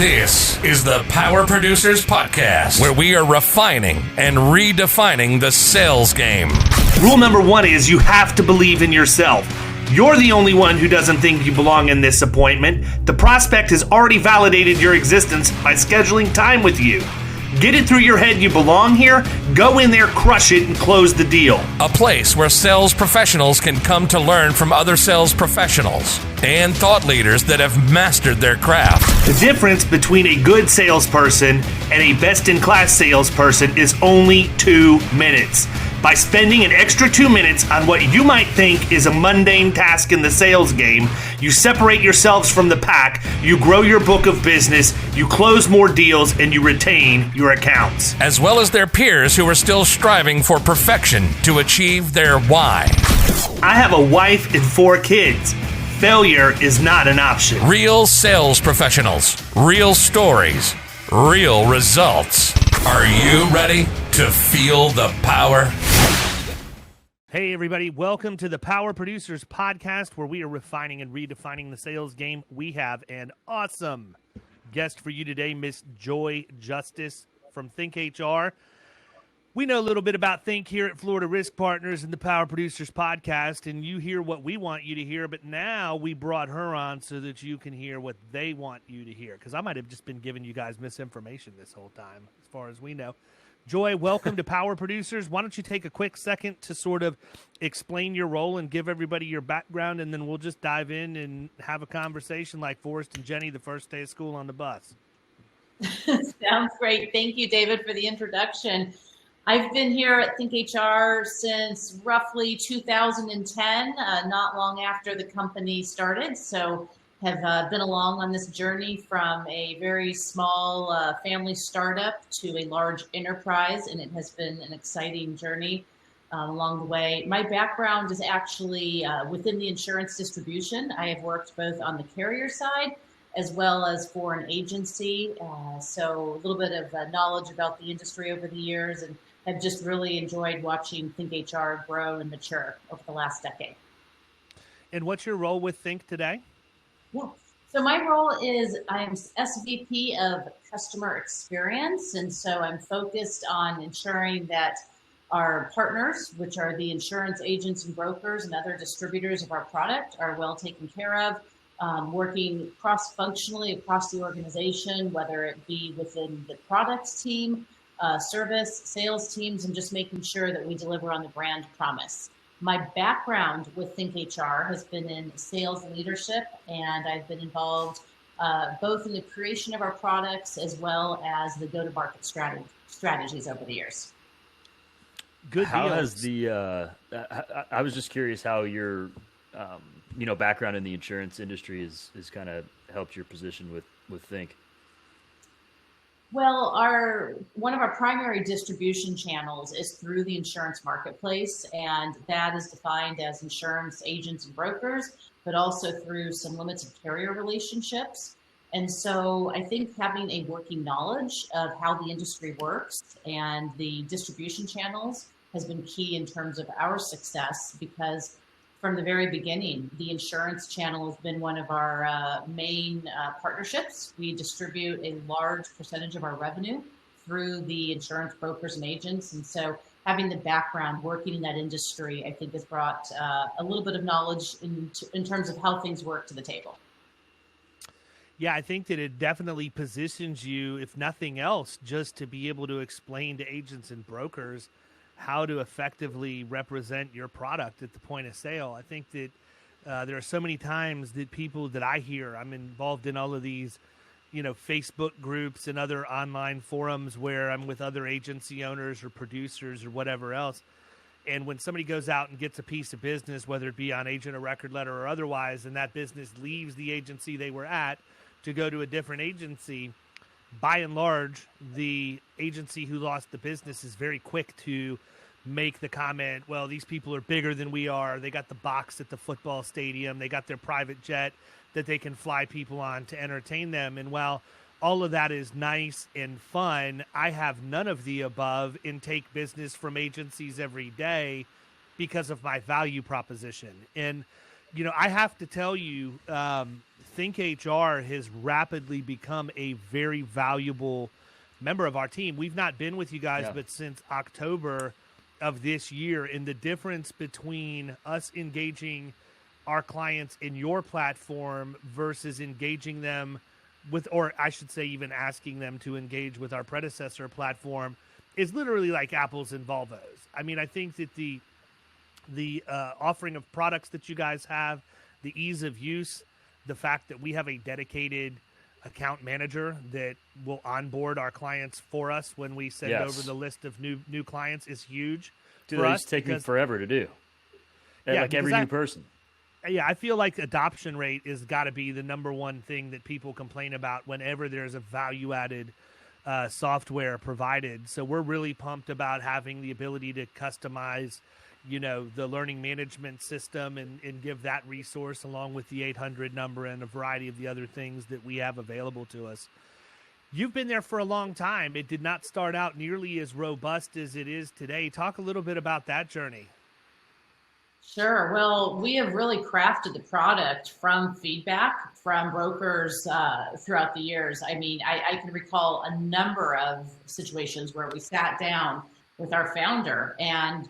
This is the Power Producers Podcast, where we are refining and redefining the sales game. Rule number one is you have to believe in yourself. You're the only one who doesn't think you belong in this appointment. The prospect has already validated your existence by scheduling time with you. Get it through your head you belong here, go in there, crush it, and close the deal. A place where sales professionals can come to learn from other sales professionals and thought leaders that have mastered their craft. The difference between a good salesperson and a best-in-class salesperson is only 2 minutes. By spending an extra 2 minutes on what you might think is a mundane task in the sales game, you separate yourselves from the pack, you grow your book of business, you close more deals, and you retain your accounts. As well as their peers who are still striving for perfection to achieve their why. I have a wife and 4 kids. Failure is not an option. Real sales professionals, real stories, real results. Are you ready to feel the power? Hey everybody, welcome to the Power Producers Podcast, where we are refining and redefining the sales game. We have an awesome guest for you today, Miss Joy Justus from ThinkHR. We know a little bit about Think here at Florida Risk Partners and the Power Producers Podcast, and you hear what we want you to hear, but now we brought her on so that you can hear what they want you to hear, because I might have just been giving you guys misinformation this whole time, as far as we know. Joy, welcome to Power Producers. Why don't you take a quick second to sort of explain your role and give everybody your background, and then we'll just dive in and have a conversation like Forrest and Jenny the first day of school on the bus. Sounds great. Thank you, David, for the introduction. I've been here at ThinkHR since roughly 2010, not long after the company started. So have been along on this journey from a very small family startup to a large enterprise, and it has been an exciting journey along the way. My background is actually within the insurance distribution. I have worked both on the carrier side as well as for an agency. So a little bit of knowledge about the industry over the years, and have just really enjoyed watching ThinkHR grow and mature over the last decade. And what's your role with Think today? Yeah. So my role is I'm SVP of customer experience. And so I'm focused on ensuring that our partners, which are the insurance agents and brokers and other distributors of our product, are well taken care of, working cross-functionally across the organization, whether it be within the products team, service, sales teams, and just making sure that we deliver on the brand promise. My background with ThinkHR has been in sales leadership, and I've been involved both in the creation of our products as well as the go-to-market strategies over the years. Good How deal. has the I was just curious how your background in the insurance industry is kind of helped your position with Think. Well, one of our primary distribution channels is through the insurance marketplace, and that is defined as insurance agents and brokers, but also through some limited carrier relationships. And so I think having a working knowledge of how the industry works and the distribution channels has been key in terms of our success, because from the very beginning, the insurance channel has been one of our main partnerships. We distribute a large percentage of our revenue through the insurance brokers and agents. And so having the background working in that industry, I think, has brought a little bit of knowledge in terms of how things work to the table. Yeah, I think that it definitely positions you, if nothing else, just to be able to explain to agents and brokers how to effectively represent your product at the point of sale. I think that there are so many times that people that I hear, I'm involved in all of these, Facebook groups and other online forums where I'm with other agency owners or producers or whatever else. And when somebody goes out and gets a piece of business, whether it be on agent or record letter or otherwise, and that business leaves the agency they were at to go to a different agency, by and large, the agency who lost the business is very quick to make the comment, well, these people are bigger than we are. They got the box at the football stadium. They got their private jet that they can fly people on to entertain them. And while all of that is nice and fun, I have none of the above and take business from agencies every day because of my value proposition. And I have to tell you, ThinkHR has rapidly become a very valuable member of our team. We've not been with you guys, but since October of this year, and the difference between us engaging our clients in your platform versus engaging them with, or I should say even asking them to engage with our predecessor platform, is literally like apples and Volvos. I mean, I think that the offering of products that you guys have, the ease of use, the fact that we have a dedicated account manager that will onboard our clients for us when we send over the list of new clients is huge. Dude, it's taking forever to do. Like every new person. Yeah, I feel like adoption rate is got to be the number one thing that people complain about whenever there's a value-added software provided. So we're really pumped about having the ability to customize, the learning management system and give that resource along with the 800 number and a variety of the other things that we have available to us. You've been there for a long time. It did not start out nearly as robust as it is today. Talk a little bit about that journey. Sure. Well, we have really crafted the product from feedback from brokers throughout the years. I mean, I can recall a number of situations where we sat down with our founder and,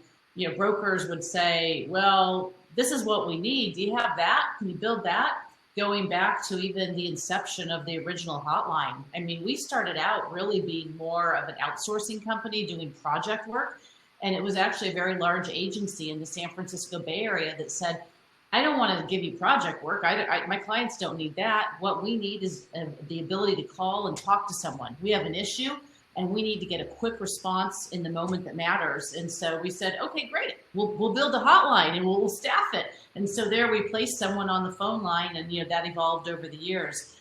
brokers would say, well, this is what we need. Do you have that? Can you build that? Going back to even the inception of the original hotline. I mean, we started out really being more of an outsourcing company doing project work. And it was actually a very large agency in the San Francisco Bay Area that said, I don't want to give you project work. My clients don't need that. What we need is the ability to call and talk to someone. We have an issue and we need to get a quick response in the moment that matters. And so we said, okay, great. We'll build a hotline and we'll staff it. And so there we placed someone on the phone line, and that evolved over the years.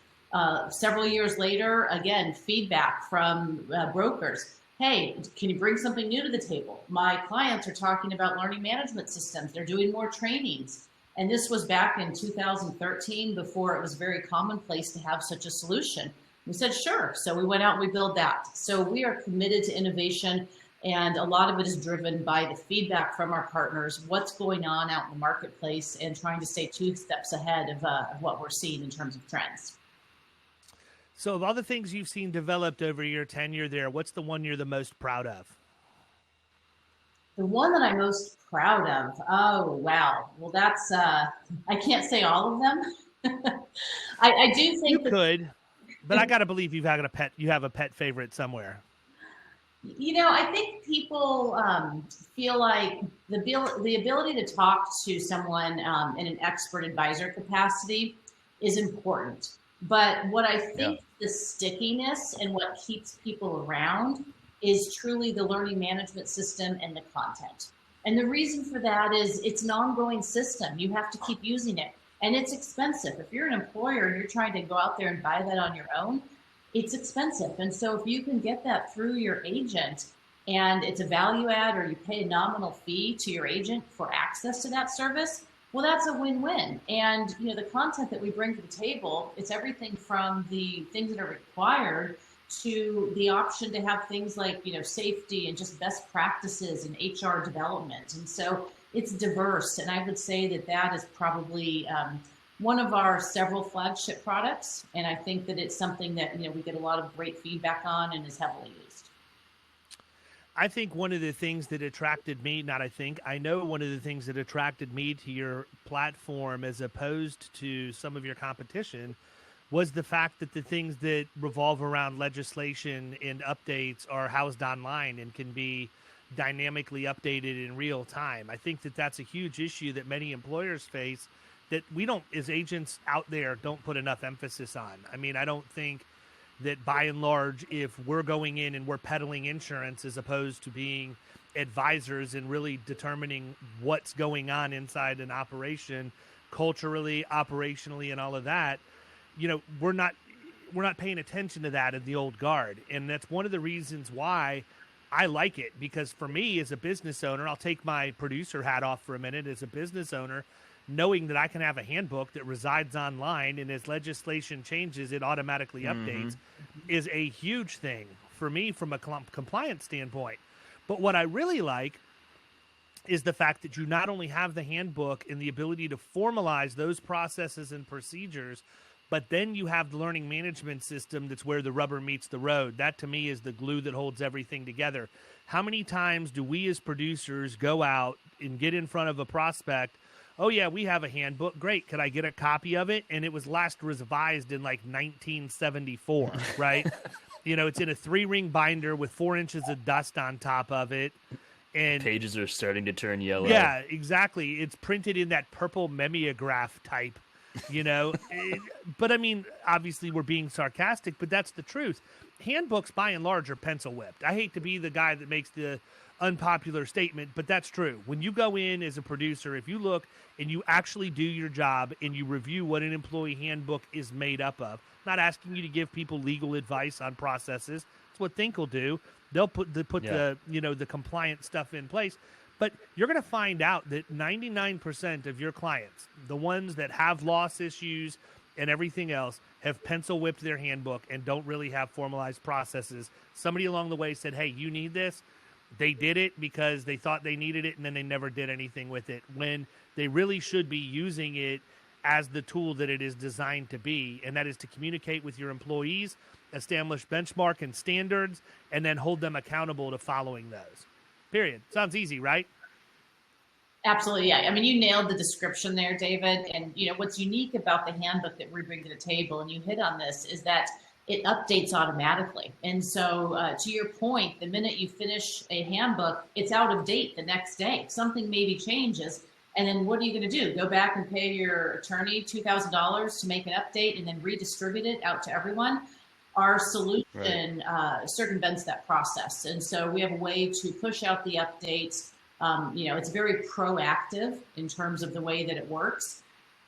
Several years later, again, feedback from brokers. Hey, can you bring something new to the table? My clients are talking about learning management systems. They're doing more trainings. And this was back in 2013, before it was very commonplace to have such a solution. We said, sure. So we went out and we built that. So we are committed to innovation, and a lot of it is driven by the feedback from our partners, what's going on out in the marketplace, and trying to stay 2 steps ahead of what we're seeing in terms of trends. So of all the things you've seen developed over your tenure there, what's the one you're the most proud of? The one that I'm most proud of? Oh, wow. Well, that's, I can't say all of them. I do think you could, but I got to believe you have a pet favorite somewhere. I think people feel like the ability to talk to someone in an expert advisor capacity is important. But what I think the stickiness and what keeps people around is truly the learning management system and the content. And the reason for that is it's an ongoing system. You have to keep using it. And it's expensive. If you're an employer and you're trying to go out there and buy that on your own, it's expensive. And so if you can get that through your agent, and it's a value add, or you pay a nominal fee to your agent for access to that service, well, that's a win-win. And, the content that we bring to the table, it's everything from the things that are required to the option to have things like, safety and just best practices and HR development. And so it's diverse. And I would say that is probably one of our several flagship products. And I think that it's something that, we get a lot of great feedback on and is heavily used. I think one of the things that attracted me, I know one of the things that attracted me to your platform as opposed to some of your competition was the fact that the things that revolve around legislation and updates are housed online and can be dynamically updated in real time. I think that that's a huge issue that many employers face that we don't, as agents out there, don't put enough emphasis on. I mean, I don't think that by and large, if we're going in and we're peddling insurance as opposed to being advisors and really determining what's going on inside an operation, culturally, operationally, and all of that, we're not paying attention to that in the old guard. And that's one of the reasons why I like it, because for me as a business owner, I'll take my producer hat off for a minute. As a business owner, knowing that I can have a handbook that resides online and as legislation changes, it automatically updates is a huge thing for me from a compliance standpoint. But what I really like is the fact that you not only have the handbook and the ability to formalize those processes and procedures, but then you have the learning management system that's where the rubber meets the road. That, to me, is the glue that holds everything together. How many times do we as producers go out and get in front of a prospect? Oh, yeah, we have a handbook. Great. Could I get a copy of it? And it was last revised in like 1974, right? It's in a 3-ring binder with 4 inches of dust on top of it. And pages are starting to turn yellow. Yeah, exactly. It's printed in that purple mimeograph type, But I mean, obviously we're being sarcastic, but that's the truth. Handbooks, by and large, are pencil whipped. I hate to be the guy that makes the unpopular statement, but that's true. When you go in as a producer, if you look and you actually do your job and you review what an employee handbook is made up of, I'm not asking you to give people legal advice on processes. That's what Think will do. They'll put the compliant stuff in place. But you're going to find out that 99% of your clients, the ones that have loss issues and everything else, have pencil whipped their handbook and don't really have formalized processes. Somebody along the way said, hey, you need this. They did it because they thought they needed it, and then they never did anything with it, when they really should be using it as the tool that it is designed to be, and that is to communicate with your employees, establish benchmark and standards, and then hold them accountable to following those. Period. Sounds easy, right? Absolutely, yeah. I mean, you nailed the description there, David. And, what's unique about the handbook that we bring to the table, and you hit on this, is that it updates automatically. And so to your point, the minute you finish a handbook, it's out of date the next day. Something maybe changes. And then what are you going to do? Go back and pay your attorney $2,000 to make an update and then redistribute it out to everyone? Our solution circumvents that process. And so we have a way to push out the updates. It's very proactive in terms of the way that it works.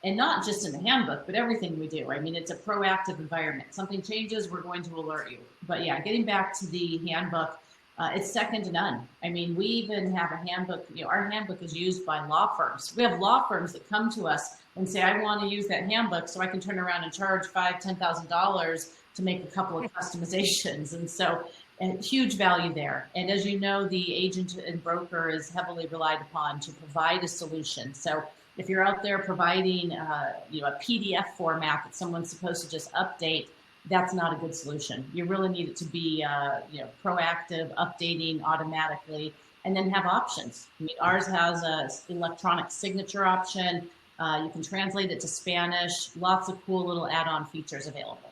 And not just in the handbook, but everything we do. I mean, it's a proactive environment. Something changes, we're going to alert you. But yeah, getting back to the handbook, it's second to none. I mean, we even have a handbook. Our handbook is used by law firms. We have law firms that come to us and say, I want to use that handbook so I can turn around and charge $5,000, $10,000 to make a couple of customizations. And so huge value there. And as you know, the agent and broker is heavily relied upon to provide a solution. So if you're out there providing a PDF format that someone's supposed to just update, that's not a good solution. You really need it to be proactive, updating automatically, and then have options. I mean, ours has a electronic signature option. You can translate it to Spanish. Lots of cool little add-on features available.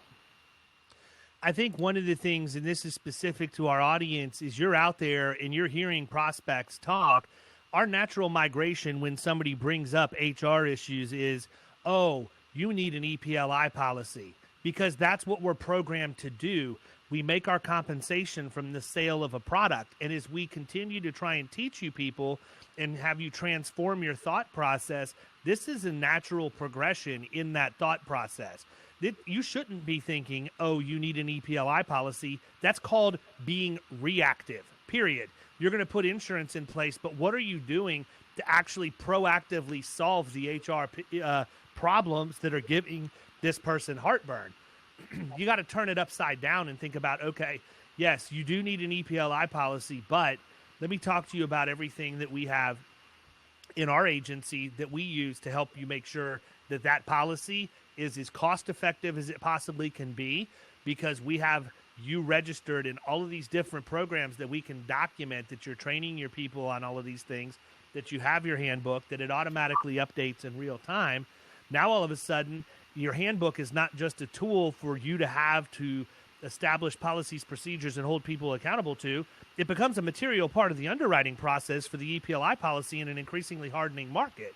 I think one of the things, and this is specific to our audience, is you're out there and you're hearing prospects talk. Our natural migration when somebody brings up HR issues is, oh, you need an EPLI policy, because that's what we're programmed to do. We make our compensation from the sale of a product. And as we continue to try and teach you people and have you transform your thought process, this is a natural progression in that thought process. You shouldn't be thinking, oh, you need an EPLI policy. That's called being reactive, period. You're going to put insurance in place, but what are you doing to actually proactively solve the HR problems that are giving this person heartburn? You got to turn it upside down and think about, okay, yes, you do need an EPLI policy, but let me talk to you about everything that we have in our agency that we use to help you make sure that that policy is as cost-effective as it possibly can be, because we have you registered in all of these different programs that we can document that you're training your people on all of these things, that you have your handbook, that it automatically updates in real time. Now, all of a sudden, your handbook is not just a tool for you to have to establish policies, procedures, and hold people accountable to. It becomes a material part of the underwriting process for the EPLI policy in an increasingly hardening market.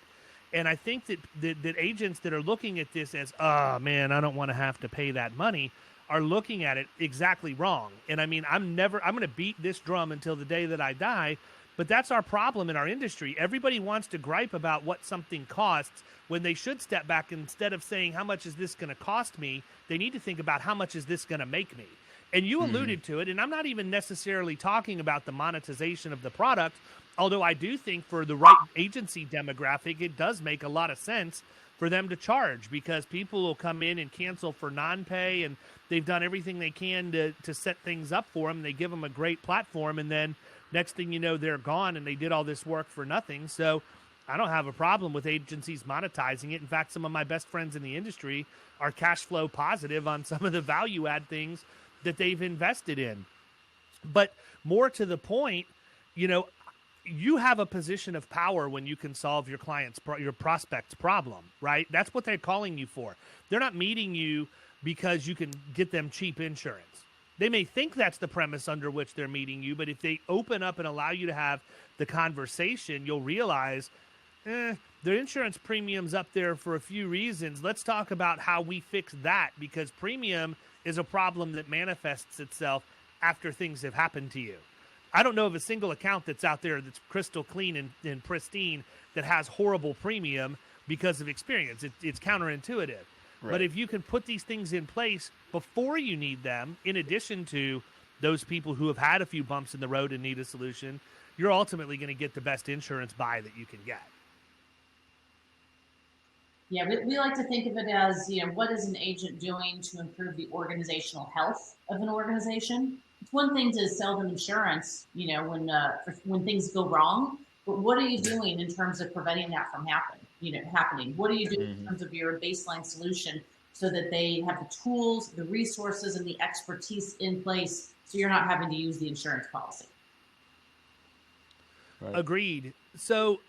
And I think that agents that are looking at this as, oh, man, I don't want to have to pay that money, are looking at it exactly wrong. And I mean, I'm going to beat this drum until the day that I die, but that's our problem in our industry. Everybody wants to gripe about what something costs when they should step back. Instead of saying, how much is this going to cost me? They need to think about, how much is this going to make me? And you alluded to it, and I'm not even necessarily talking about the monetization of the product, although I do think for the right agency demographic, it does make a lot of sense for them to charge, because people will come in and cancel for non-pay, and They've done everything they can to set things up for them. They give them a great platform, and then next thing you know, they're gone, and they did all this work for nothing. So I don't have a problem with agencies monetizing it. In fact, some of my best friends in the industry are cash flow positive on some of the value add things that they've invested in. But more to the point, you have a position of power when you can solve your your prospect's problem, right? That's what they're calling you for. They're not meeting you because you can get them cheap insurance. They may think that's the premise under which they're meeting you, but if they open up and allow you to have the conversation, you'll realize, their insurance premium's up there for a few reasons. Let's talk about how we fix that, because premium is a problem that manifests itself after things have happened to you. I don't know of a single account that's out there that's crystal clean and pristine that has horrible premium because of experience. It's counterintuitive. Right. But if you can put these things in place before you need them, in addition to those people who have had a few bumps in the road and need a solution, you're ultimately going to get the best insurance buy that you can get. Yeah, we like to think of it as, what is an agent doing to improve the organizational health of an organization? It's one thing to sell them insurance, when things go wrong, but what are you doing in terms of preventing that from happening? What are you doing in terms of your baseline solution so that they have the tools, the resources, and the expertise in place so you're not having to use the insurance policy? Right. Agreed. So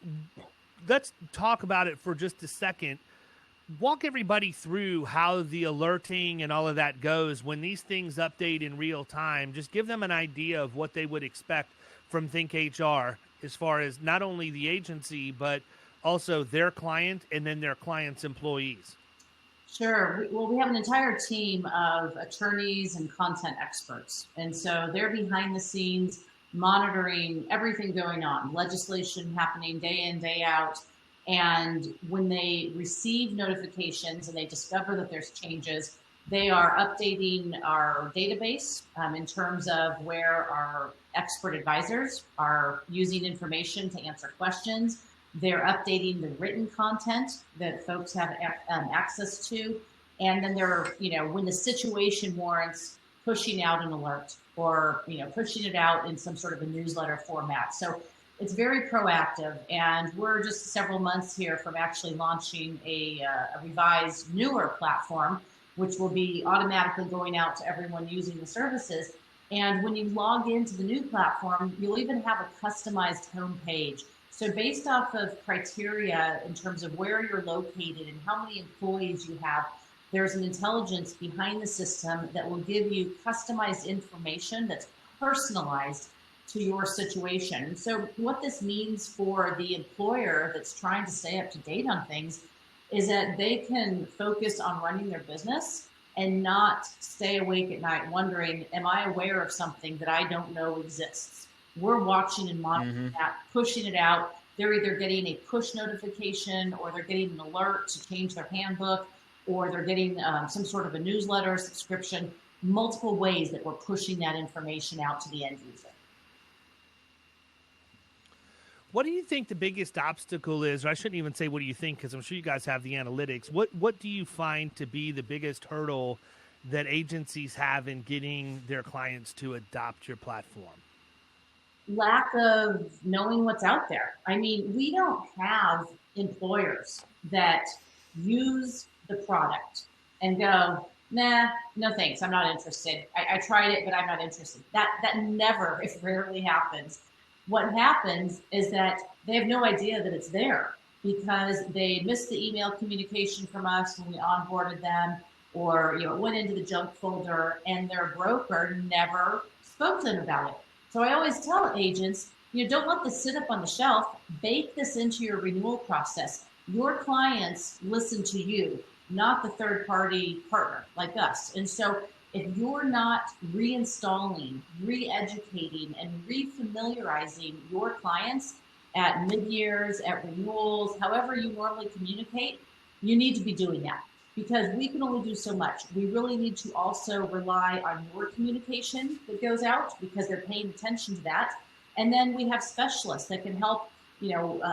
let's talk about it for just a second. Walk everybody through how the alerting and all of that goes when these things update in real time. Just give them an idea of what they would expect from ThinkHR as far as not only the agency, but also their client and then their client's employees. Sure. Well, we have an entire team of attorneys and content experts. And so they're behind the scenes monitoring everything going on, legislation happening day in, day out. And when they receive notifications and they discover that there's changes, they are updating our database in terms of where our expert advisors are using information to answer questions. They're updating the written content that folks have access to. And then they're, when the situation warrants, pushing out an alert or, pushing it out in some sort of a newsletter format. So it's very proactive, and we're just several months here from actually launching a revised, newer platform, which will be automatically going out to everyone using the services. And when you log into the new platform, you'll even have a customized homepage. So based off of criteria in terms of where you're located and how many employees you have, there's an intelligence behind the system that will give you customized information that's personalized to your situation. And so what this means for the employer that's trying to stay up to date on things is that they can focus on running their business and not stay awake at night wondering, am I aware of something that I don't know exists? We're watching and monitoring that, pushing it out. They're either getting a push notification or they're getting an alert to change their handbook, or they're getting some sort of a newsletter subscription, multiple ways that we're pushing that information out to the end user. What do you think the biggest obstacle is? Or I shouldn't even say what do you think, because I'm sure you guys have the analytics. What do you find to be the biggest hurdle that agencies have in getting their clients to adopt your platform? Lack of knowing what's out there. I mean, we don't have employers that use the product and go, nah, no thanks, I'm not interested. I tried it, but I'm not interested. That never, it rarely happens. What happens is that they have no idea that it's there because they missed the email communication from us when we onboarded them, or it went into the junk folder, and their broker never spoke to them about it. So I always tell agents, don't let this sit up on the shelf. Bake this into your renewal process. Your clients listen to you, not the third-party partner like us. And so if you're not reinstalling, re-educating, and refamiliarizing your clients at mid-years, at renewals, however you normally communicate, you need to be doing that, because we can only do so much. We really need to also rely on your communication that goes out, because they're paying attention to that. And then we have specialists that can help,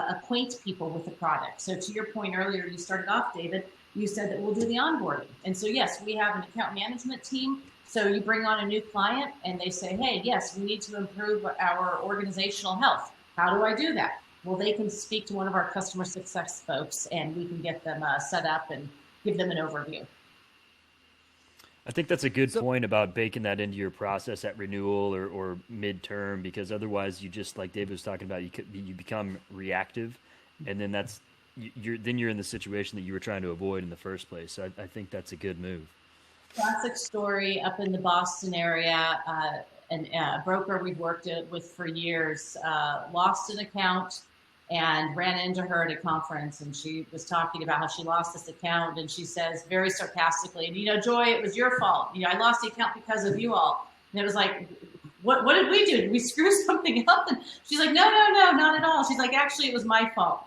acquaint people with the product. So to your point earlier, you started off, David, you said that we'll do the onboarding. And so, yes, we have an account management team. So you bring on a new client and they say, hey, yes, we need to improve our organizational health. How do I do that? Well, they can speak to one of our customer success folks and we can get them set up and give them an overview. I think that's a good point about baking that into your process at renewal or midterm, because otherwise you just, like David was talking about, you become reactive, and then you're in the situation that you were trying to avoid in the first place. So I think that's a good move. Classic story up in the Boston area. A broker we've worked with for years lost an account and ran into her at a conference, and she was talking about how she lost this account, and she says very sarcastically, Joy, it was your fault. I lost the account because of you all. And it was like, what did we do? Did we screw something up? And she's like, no, not at all. She's like, actually, it was my fault.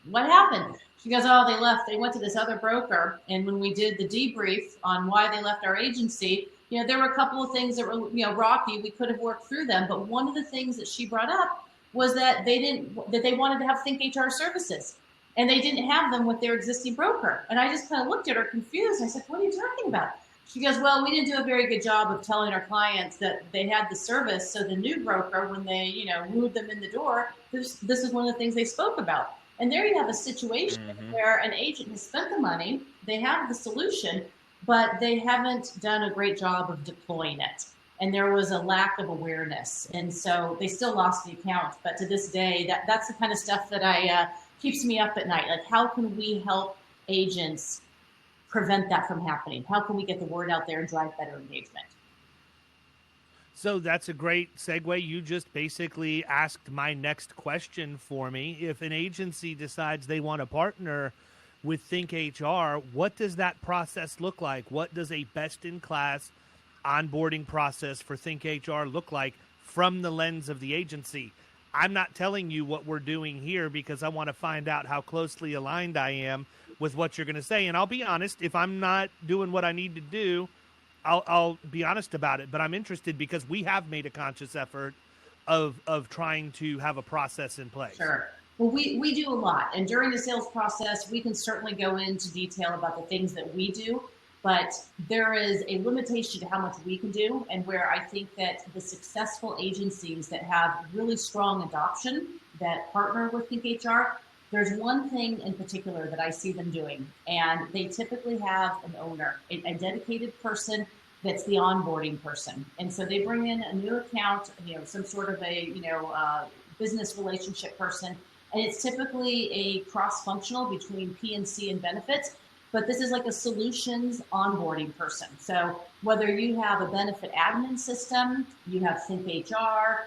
What happened? She goes, they went to this other broker, and when we did the debrief on why they left our agency, there were a couple of things that were, rocky. We could have worked through them, but one of the things that she brought up was that they wanted to have ThinkHR services, and they didn't have them with their existing broker. And I just kind of looked at her confused. I said, what are you talking about? She goes, well, we didn't do a very good job of telling our clients that they had the service. So the new broker, when they, wooed them in the door, this is one of the things they spoke about. And there you have a situation where an agent has spent the money, they have the solution, but they haven't done a great job of deploying it. And there was a lack of awareness. And so they still lost the account. But to this day, that's the kind of stuff that keeps me up at night. Like, how can we help agents prevent that from happening? How can we get the word out there and drive better engagement? So that's a great segue. You just basically asked my next question for me. If an agency decides they want to partner with ThinkHR, what does that process look like? What does a best-in-class onboarding process for ThinkHR look like from the lens of the agency? I'm not telling you what we're doing here because I want to find out how closely aligned I am with what you're going to say. And I'll be honest, if I'm not doing what I need to do, I'll be honest about it. But I'm interested because we have made a conscious effort of trying to have a process in place. Sure. Well, we do a lot. And during the sales process, we can certainly go into detail about the things that we do. But there is a limitation to how much we can do, and where I think that the successful agencies that have really strong adoption that partner with ThinkHR, there's one thing in particular that I see them doing, and they typically have an owner, a dedicated person that's the onboarding person. And so they bring in a new account, some sort of a, business relationship person, and it's typically a cross-functional between P&C and benefits. But this is like a solutions onboarding person. So whether you have a benefit admin system, you have ThinkHR,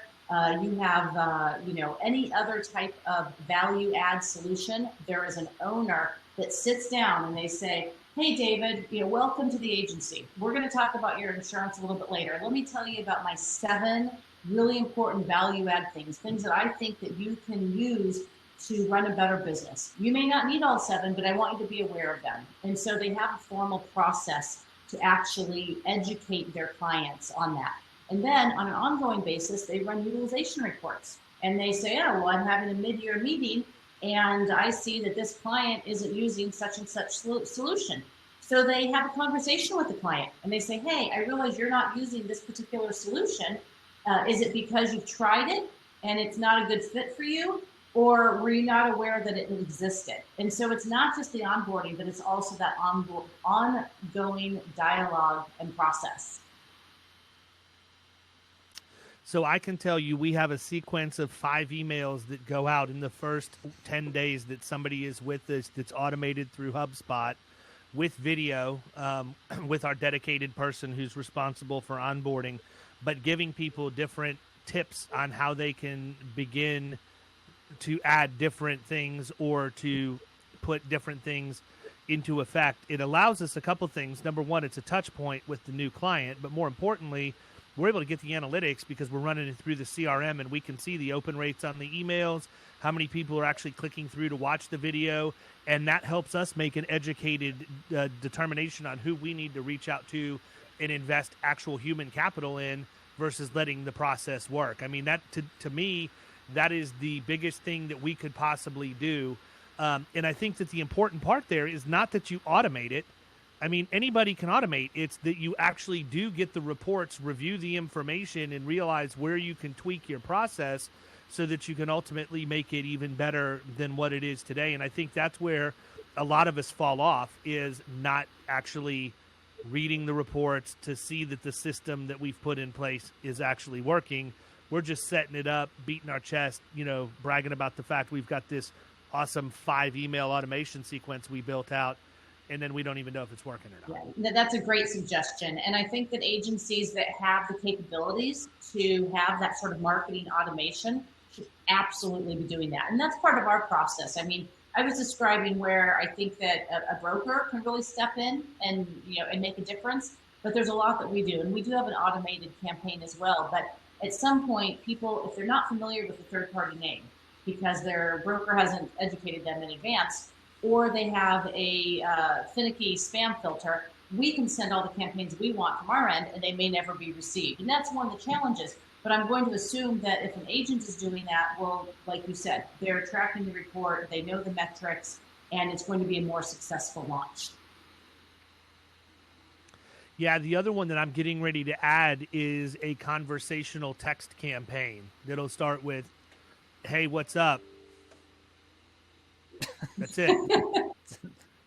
you have any other type of value add solution, there is an owner that sits down and they say, hey, David, welcome to the agency. We're going to talk about your insurance a little bit later. Let me tell you about my 7 really important value add things that I think that you can use to run a better business. You may not need all 7, but I want you to be aware of them. And so they have a formal process to actually educate their clients on that. And then on an ongoing basis, they run utilization reports. And they say, I'm having a mid-year meeting, and I see that this client isn't using such and such solution. So they have a conversation with the client, and they say, hey, I realize you're not using this particular solution. Is it because you've tried it and it's not a good fit for you? Or were you not aware that it existed? And so it's not just the onboarding, but it's also that ongoing dialogue and process. So I can tell you we have a sequence of 5 emails that go out in the first 10 days that somebody is with us that's automated through HubSpot with video, with our dedicated person who's responsible for onboarding, but giving people different tips on how they can begin to add different things or to put different things into effect. It allows us a couple things. Number one, it's a touch point with the new client, but more importantly, we're able to get the analytics because we're running it through the CRM and we can see the open rates on the emails, how many people are actually clicking through to watch the video, and that helps us make an educated determination on who we need to reach out to and invest actual human capital in versus letting the process work. I mean, that to me, that is the biggest thing that we could possibly do And I think that the important part there is not that you automate it. I mean, anybody can automate. It's that you actually do get the reports, review the information, and realize where you can tweak your process so that you can ultimately make it even better than what it is today. And I think that's where a lot of us fall off, is not actually reading the reports to see that the system that we've put in place is actually working. We're just setting it up, beating our chest, bragging about the fact we've got this awesome 5 email automation sequence we built out, and then we don't even know if it's working or not. Yeah, that's a great suggestion. And I think that agencies that have the capabilities to have that sort of marketing automation should absolutely be doing that. And that's part of our process. I mean, I was describing where I think that a broker can really step in and, and make a difference, but there's a lot that we do. And we do have an automated campaign as well. But at some point, people, if they're not familiar with the third-party name because their broker hasn't educated them in advance, or they have a finicky spam filter, we can send all the campaigns we want from our end, and they may never be received. And that's one of the challenges. But I'm going to assume that if an agent is doing that, well, like you said, they're tracking the report, they know the metrics, and it's going to be a more successful launch. Yeah, the other one that I'm getting ready to add is a conversational text campaign that'll start with, "Hey, what's up?" That's it.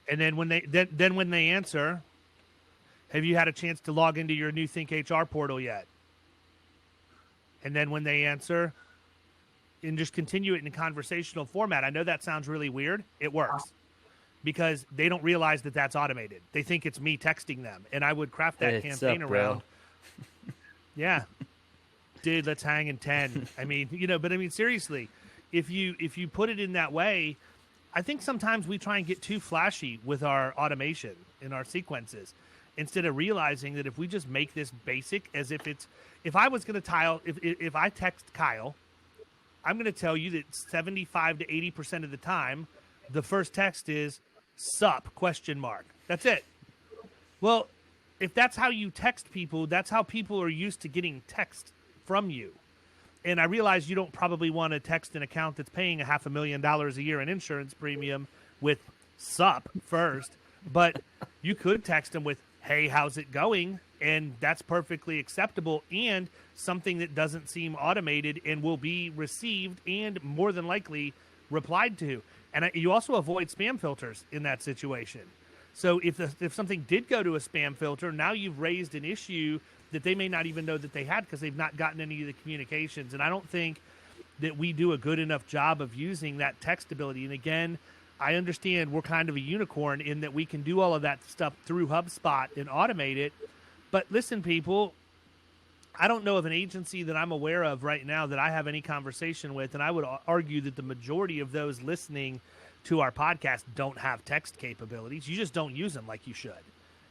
And then when they answer, "Have you had a chance to log into your new ThinkHR portal yet?" And then when they answer, and just continue it in a conversational format. I know that sounds really weird. It works because they don't realize that that's automated. They think it's me texting them, and I would craft that campaign around. Yeah, dude, let's hang in 10. I mean, but I mean, seriously, if you put it in that way, I think sometimes we try and get too flashy with our automation in our sequences instead of realizing that if we just make this basic, as if I was going to if I text Kyle, I'm going to tell you that 75 to 80% of the time, the first text is "sup?" ? That's it. Well, if that's how you text people, that's how people are used to getting text from you. And I realize you don't probably want to text an account that's paying $500,000 a year in insurance premium with "sup?" first, but you could text them with, "Hey, how's it going?" And that's perfectly acceptable and something that doesn't seem automated and will be received and more than likely replied to. And you also avoid spam filters in that situation. So if something did go to a spam filter, now you've raised an issue that they may not even know that they had because they've not gotten any of the communications. And I don't think that we do a good enough job of using that text ability. And again, I understand we're kind of a unicorn in that we can do all of that stuff through HubSpot and automate it. But listen, people, I don't know of an agency that I'm aware of right now that I have any conversation with, and I would argue that the majority of those listening to our podcast don't have text capabilities. You just don't use them like you should.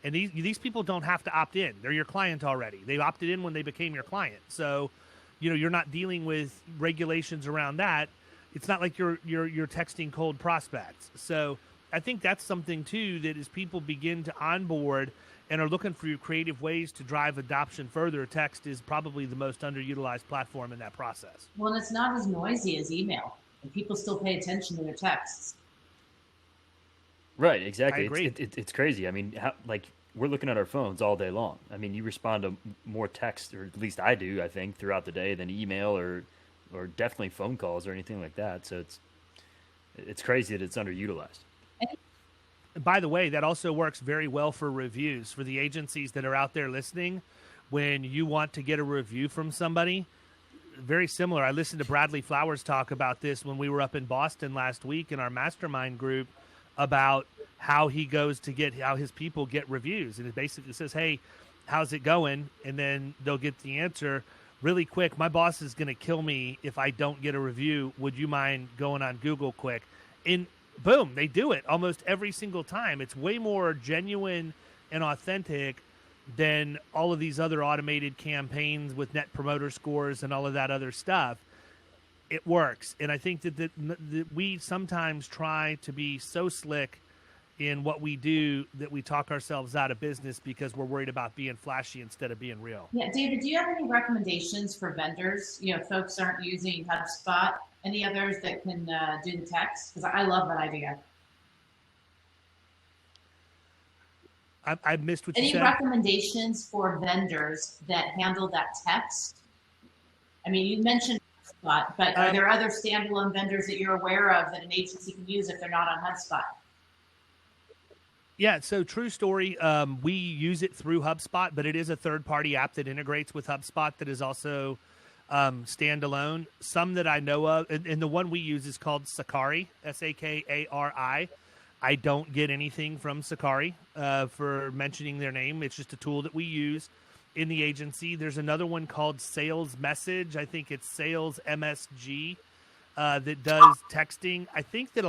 And these people don't have to opt in. They're your client already. They opted in when they became your client. So, you're not dealing with regulations around that. It's not like you're texting cold prospects. So I think that's something, too, that as people begin to onboard and are looking for creative ways to drive adoption further, text is probably the most underutilized platform in that process. Well, and it's not as noisy as email, and people still pay attention to their texts. Right, exactly. I agree. It's crazy. I mean, we're looking at our phones all day long. I mean, you respond to more text, or at least I do, I think, throughout the day than email or definitely phone calls or anything like that. So it's crazy that it's underutilized. By the way, that also works very well for reviews. For the agencies that are out there listening, when you want to get a review from somebody, very similar. I listened to Bradley Flowers talk about this when we were up in Boston last week in our mastermind group about how he goes to how his people get reviews. And it basically says, "Hey, how's it going?" And then they'll get the answer really quick. "My boss is going to kill me if I don't get a review. Would you mind going on Google quick?" And boom, they do it almost every single time. It's way more genuine and authentic than all of these other automated campaigns with net promoter scores and all of that other stuff. It works. And I think that we sometimes try to be so slick in what we do that we talk ourselves out of business because we're worried about being flashy instead of being real. Yeah, David, do you have any recommendations for vendors? Folks aren't using HubSpot. Any others that can do the text? Because I love that idea. I missed what you Any said. recommendations for vendors that handle that text? I mean, you mentioned HubSpot, but are there other standalone vendors that you're aware of that an agency can use if they're not on HubSpot? Yeah, so true story. We use it through HubSpot, but it is a third-party app that integrates with HubSpot that is also standalone. Some that I know of, and the one we use is called Sakari, Sakari. I don't get anything from Sakari for mentioning their name. It's just a tool that we use in the agency. There's another one called Sales Message. I think it's Sales MSG that does texting. I think that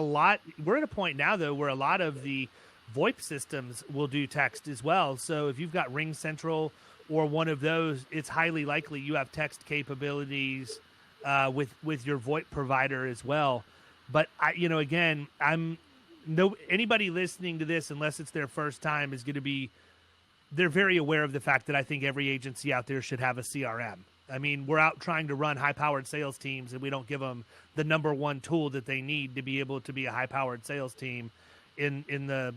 we're at a point now, though, where a lot of the VoIP systems will do text as well. So if you've got Ring Central or one of those, it's highly likely you have text capabilities with your VoIP provider as well. But anybody listening to this, unless it's their first time, they're very aware of the fact that I think every agency out there should have a CRM. I mean, we're out trying to run high-powered sales teams, and we don't give them the number one tool that they need to be able to be a high-powered sales team in the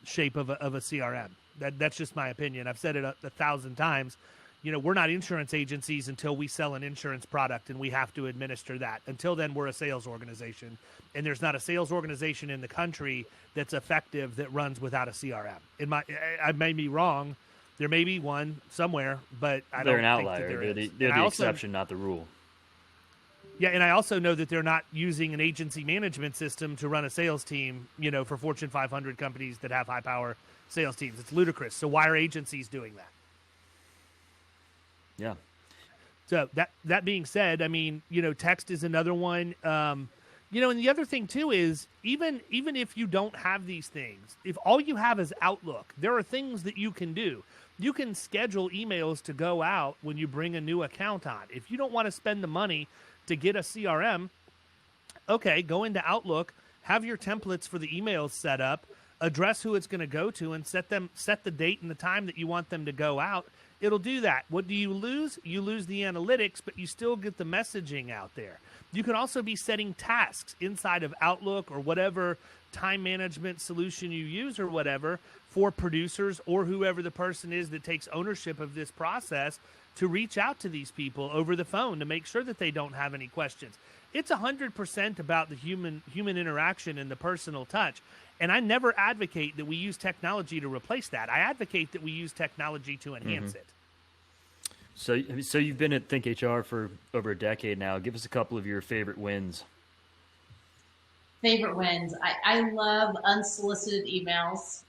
shape of a CRM. That's just my opinion. I've said it 1,000 times. We're not insurance agencies until we sell an insurance product, and we have to administer that. Until then, we're a sales organization, and there's not a sales organization in the country that's effective that runs without a CRM. I may be wrong. There may be one somewhere, but they're an outlier. They're the exception, not the rule. Yeah, and I also know that they're not using an agency management system to run a sales team, for Fortune 500 companies that have high-power sales teams. It's ludicrous. So why are agencies doing that? Yeah. So that being said, I mean, text is another one. And the other thing too is even if you don't have these things, if all you have is Outlook, there are things that you can do. You can schedule emails to go out when you bring a new account on. If you don't want to spend the money to get a CRM, okay, go into Outlook, have your templates for the emails set up, address who it's going to go to, and set the date and the time that you want them to go out. It'll do that. What do you lose? You lose the analytics, but you still get the messaging out there. You can also be setting tasks inside of Outlook or whatever time management solution you use or whatever for producers or whoever the person is that takes ownership of this process to reach out to these people over the phone to make sure that they don't have any questions. It's 100% about the human interaction and the personal touch. And I never advocate that we use technology to replace that. I advocate that we use technology to enhance it. So you've been at ThinkHR for over a decade now. Give us a couple of your favorite wins. Favorite wins. I love unsolicited emails,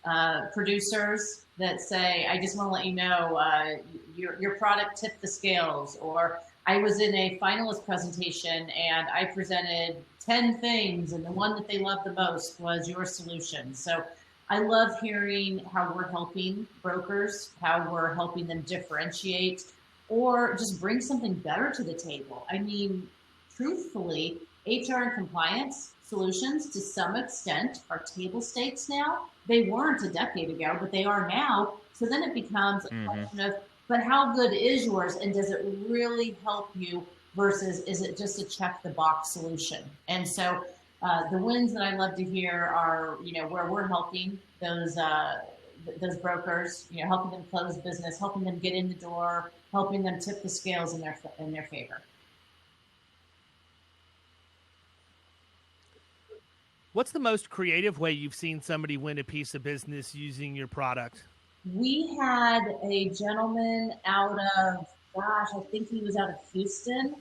producers that say, I just want to let you know your product tipped the scales, or I was in a finalist presentation and I presented 10 things and the one that they loved the most was your solution. So I love hearing how we're helping brokers, how we're helping them differentiate or just bring something better to the table. I mean, truthfully, HR and compliance solutions to some extent are table stakes now. They weren't a decade ago, but they are now. So then it becomes a question of, but how good is yours and does it really help you versus is it just a check the box solution? And so the wins that I love to hear are, where we're helping those brokers, helping them close business, helping them get in the door, helping them tip the scales in their favor. What's the most creative way you've seen somebody win a piece of business using your product? We had a gentleman out of, I think he was out of Houston,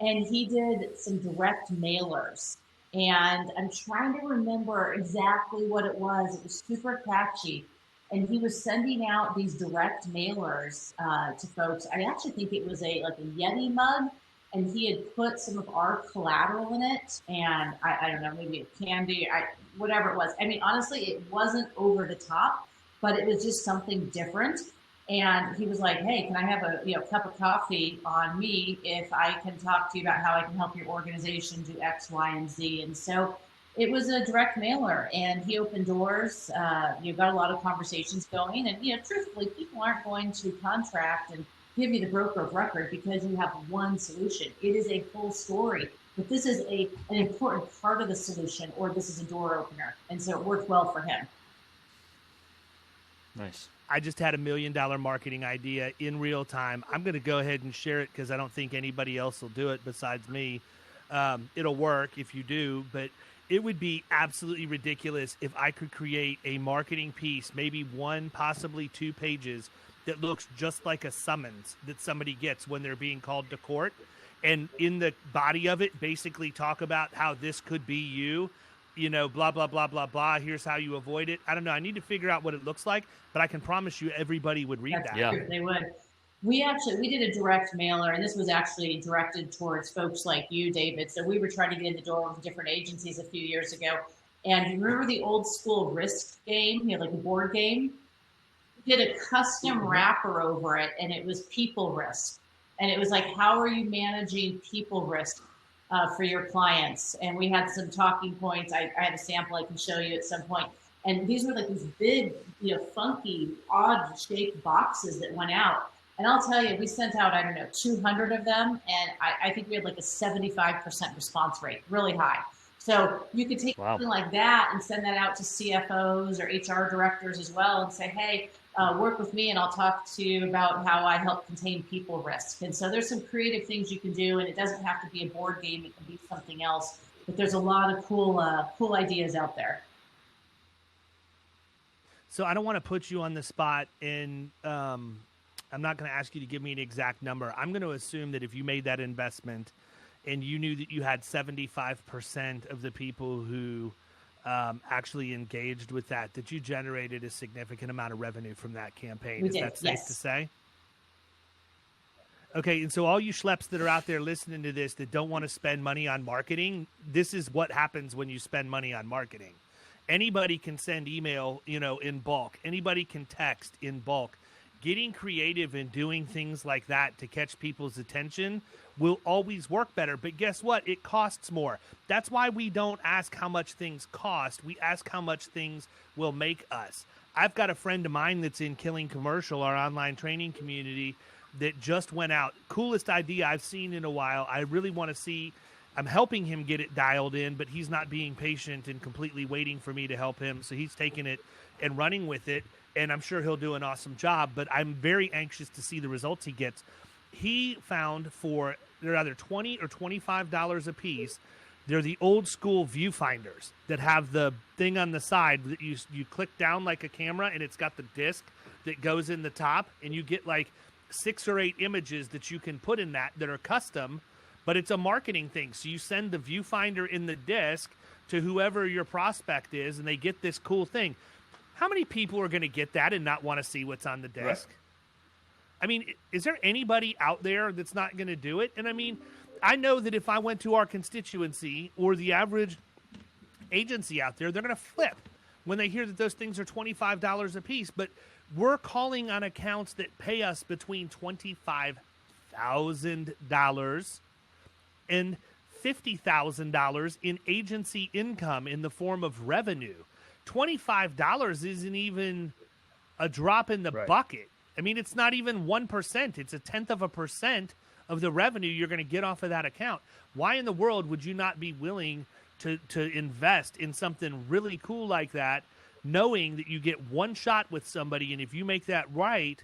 and he did some direct mailers. And I'm trying to remember exactly what it was. It was super catchy. And he was sending out these direct mailers to folks. I actually think it was a Yeti mug, and he had put some of our collateral in it. And I don't know, maybe a candy, whatever it was. I mean, honestly, it wasn't over the top, but it was just something different. And he was like, hey, can I have a cup of coffee on me if I can talk to you about how I can help your organization do X, Y, and Z? And so it was a direct mailer, and he opened doors. You got a lot of conversations going. And, truthfully, people aren't going to contract and give you the broker of record because you have one solution. It is a full story. but this is an important part of the solution, or this is a door opener. And so it worked well for him. Nice. I just had $1 million marketing idea in real time. I'm going to go ahead and share it because I don't think anybody else will do it besides me. It'll work if you do, but it would be absolutely ridiculous if I could create a marketing piece, maybe 1, possibly 2 pages, that looks just like a summons that somebody gets when they're being called to court. And in the body of it, basically talk about how this could be you, you know, blah, blah, blah, blah, blah. Here's how you avoid it. I don't know. I need to figure out what it looks like, but I can promise you everybody would read that. Yeah. They would. We did a direct mailer, and this was actually directed towards folks like you, David. So we were trying to get in the door with different agencies a few years ago. And you remember the old school Risk game, like a board game? We did a custom wrapper over it, and it was people risk. And it was like, how are you managing people risk for your clients? And we had some talking points. I had a sample I can show you at some point. And these were like these big, funky, odd shaped boxes that went out. And I'll tell you, we sent out, 200 of them. And I think we had like a 75% response rate, really high. So you could take something like that and send that out to CFOs or HR directors as well and say, hey, work with me and I'll talk to you about how I help contain people risk. And so there's some creative things you can do, and it doesn't have to be a board game. It can be something else. But there's a lot of cool ideas out there. So I don't want to put you on the spot, and I'm not going to ask you to give me an exact number. I'm going to assume that if you made that investment and you knew that you had 75% of the people who actually engaged with that you generated a significant amount of revenue from that campaign. Is that safe to say? Okay, and so all you schleps that are out there listening to this that don't want to spend money on marketing, this is what happens when you spend money on marketing. Anybody can send email, in bulk. Anybody can text in bulk. Getting creative and doing things like that to catch people's attention will always work better. But guess what? It costs more. That's why we don't ask how much things cost. We ask how much things will make us. I've got a friend of mine that's in Killing Commercial, our online training community, that just went out. Coolest idea I've seen in a while. I really want to see. I'm helping him get it dialed in, but he's not being patient and completely waiting for me to help him. So he's taking it and running with it. And I'm sure he'll do an awesome job, but I'm very anxious to see the results he gets. He found they're either $20 or $25 a piece. They're the old school viewfinders that have the thing on the side that you click down like a camera, and it's got the disc that goes in the top, and you get like 6 or 8 images that you can put in that are custom, but it's a marketing thing. So you send the viewfinder in the disc to whoever your prospect is, and they get this cool thing. How many people are going to get that and not want to see what's on the disc? Right. I mean, is there anybody out there that's not going to do it? And I mean, I know that if I went to our constituency or the average agency out there, they're going to flip when they hear that those things are $25 a piece. But we're calling on accounts that pay us between $25,000 and $50,000 in agency income in the form of revenue. $25 isn't even a drop in the bucket. I mean, it's not even 1%. It's 0.1% of the revenue you're going to get off of that account. Why in the world would you not be willing to invest in something really cool like that, knowing that you get one shot with somebody, and if you make that right,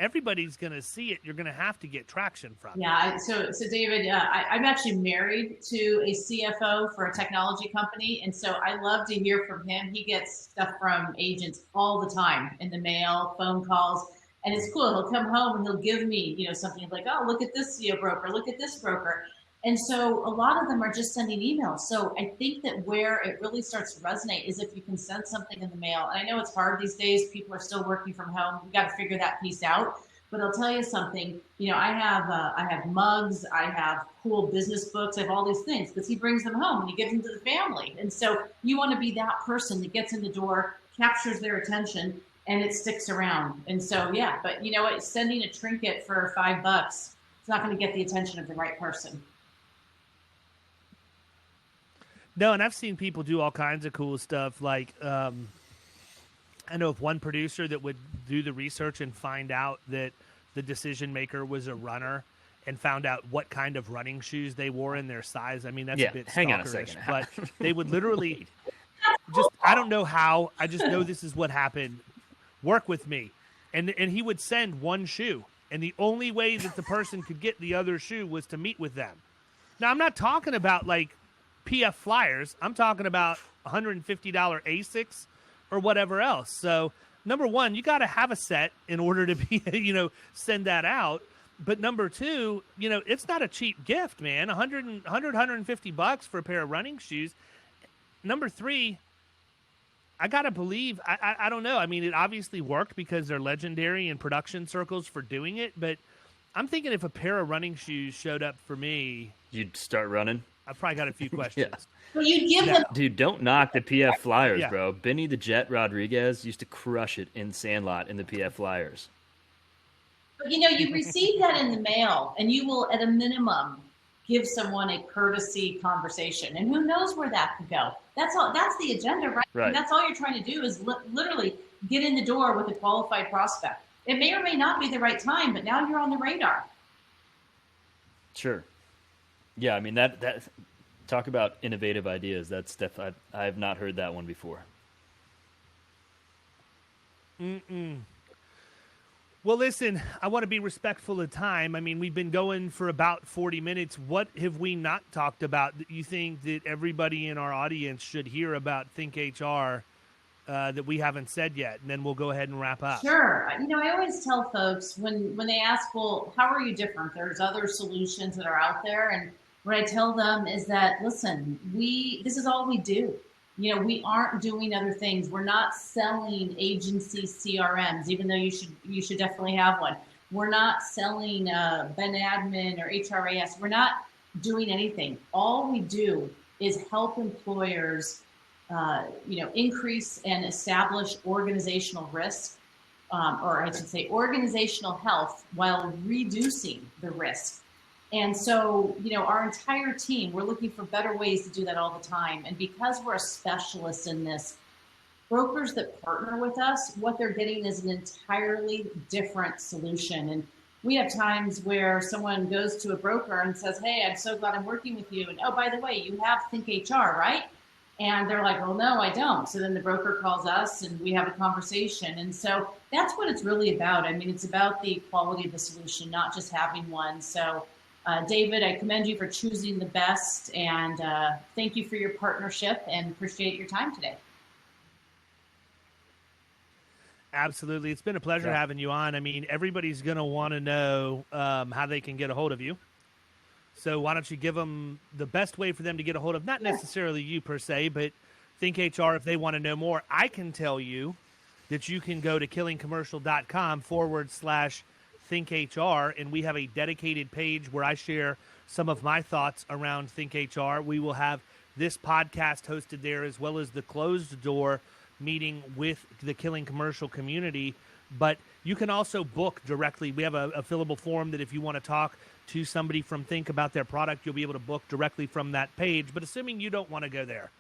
everybody's going to see it. You're going to have to get traction from it. Yeah. So David, I'm actually married to a CFO for a technology company. And so I love to hear from him. He gets stuff from agents all the time in the mail, phone calls. And it's cool. He'll come home and he'll give me, something like, oh, look at this broker, look at this broker. And so a lot of them are just sending emails. So I think that where it really starts to resonate is if you can send something in the mail. And I know it's hard these days. People are still working from home. We got to figure that piece out. But I'll tell you something. I have mugs. I have cool business books. I have all these things because he brings them home and he gives them to the family. And so you want to be that person that gets in the door, captures their attention, and it sticks around. And so, yeah. But you know what? Sending a trinket for $5, it's not going to get the attention of the right person. No, and I've seen people do all kinds of cool stuff. Like, I know of one producer that would do the research and find out that the decision maker was a runner, and found out what kind of running shoes they wore in their size. I mean, that's Yeah, a bit hang on a stalkerish, second. but they would literally just, I don't know how, I just know this is what happened. Work with me. And he would send one shoe, and the only way that the person could get the other shoe was to meet with them. Now, I'm not talking about like PF Flyers. I'm talking about $150 Asics or whatever else. So, number one, you got to have a set in order to be, send that out. But number two, it's not a cheap gift, man. $150 for a pair of running shoes. Number three, I got to believe, I don't know. I mean, it obviously worked because they're legendary in production circles for doing it. But I'm thinking if a pair of running shoes showed up for me, You'd start running. I've probably got a few questions. Yeah. Well, you give them. Dude, don't knock the PF Flyers, Yeah. bro. Benny the Jet Rodriguez used to crush it in Sandlot in the PF Flyers. But you receive that in the mail, and you will, at a minimum, give someone a courtesy conversation. And who knows where that could go? That's all. That's the agenda, right? Right. And that's all you're trying to do is literally get in the door with a qualified prospect. It may or may not be the right time, but now you're on the radar. Sure. Yeah, I mean that talk about innovative ideas. That's I have not heard that one before. Well, listen, I want to be respectful of time. I mean, we've been going for about 40 minutes. What have we not talked about that you think that everybody in our audience should hear about ThinkHR that we haven't said yet? And then we'll go ahead and wrap up. Sure. I always tell folks when they ask, well, how are you different? There's other solutions that are out there. And what I tell them is that, listen, this is all we do. We aren't doing other things. We're not selling agency CRMs, even though you should definitely have one. We're not selling Ben Admin or HRAS. We're not doing anything. All we do is help employers, increase and establish organizational risk, or I should say organizational health, while reducing the risk. And so, our entire team, we're looking for better ways to do that all the time. And because we're a specialist in this, brokers that partner with us, what they're getting is an entirely different solution. And we have times where someone goes to a broker and says, hey, I'm so glad I'm working with you. And, oh, by the way, you have ThinkHR, right? And they're like, well, no, I don't. So then the broker calls us and we have a conversation. And so that's what it's really about. I mean, it's about the quality of the solution, not just having one. So David, I commend you for choosing the best, and thank you for your partnership and appreciate your time today. Absolutely. It's been a pleasure having you on. I mean, everybody's going to want to know how they can get a hold of you. So why don't you give them the best way for them to get a hold of, not necessarily you per se, but ThinkHR if they want to know more. I can tell you that you can go to killingcommercial.com/ThinkHR, and we have a dedicated page where I share some of my thoughts around ThinkHR. We will have this podcast hosted there, as well as the closed door meeting with the Killing Commercial community. But you can also book directly. We have a fillable form that if you want to talk to somebody from Think about their product, you'll be able to book directly from that page. But assuming you don't want to go there,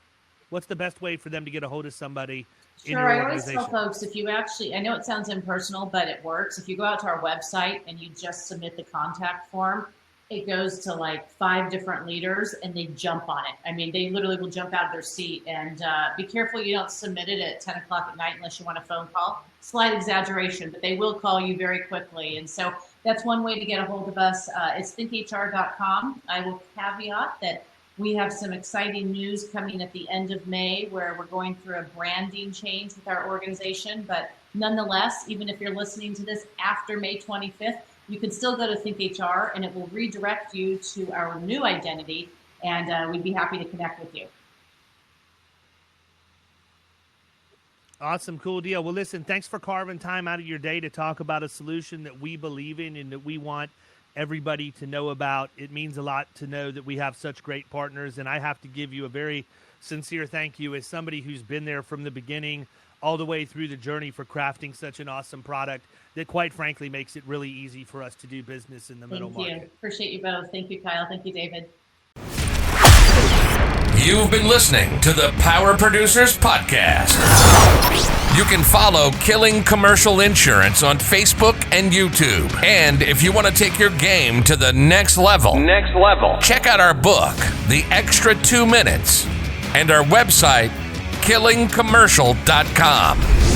what's the best way for them to get a hold of somebody in your Sure, I organization? always tell folks, if you actually, I know it sounds impersonal, but it works. If you go out to our website and you just submit the contact form, it goes to like 5 different leaders and they jump on it. I mean, they literally will jump out of their seat. And be careful you don't submit it at 10 o'clock at night unless you want a phone call. Slight exaggeration, but they will call you very quickly. And so that's one way to get a hold of us. It's thinkhr.com. I will caveat that we have some exciting news coming at the end of May where we're going through a branding change with our organization. But nonetheless, even if you're listening to this after May 25th, you can still go to ThinkHR and it will redirect you to our new identity. And we'd be happy to connect with you. Awesome. Cool deal. Well, listen, thanks for carving time out of your day to talk about a solution that we believe in and that we want everybody to know about. It means a lot to know that we have such great partners, and I have to give you a very sincere thank you as somebody who's been there from the beginning all the way through the journey for crafting such an awesome product that, quite frankly, makes it really easy for us to do business in the middle market. Thank you. Appreciate you both. Thank you, Kyle. Thank you, David. You've been listening to the Power Producers Podcast. You can follow Killing Commercial Insurance on Facebook and YouTube. And if you want to take your game to the next level, check out our book, The Extra 2 Minutes, and our website, killingcommercial.com.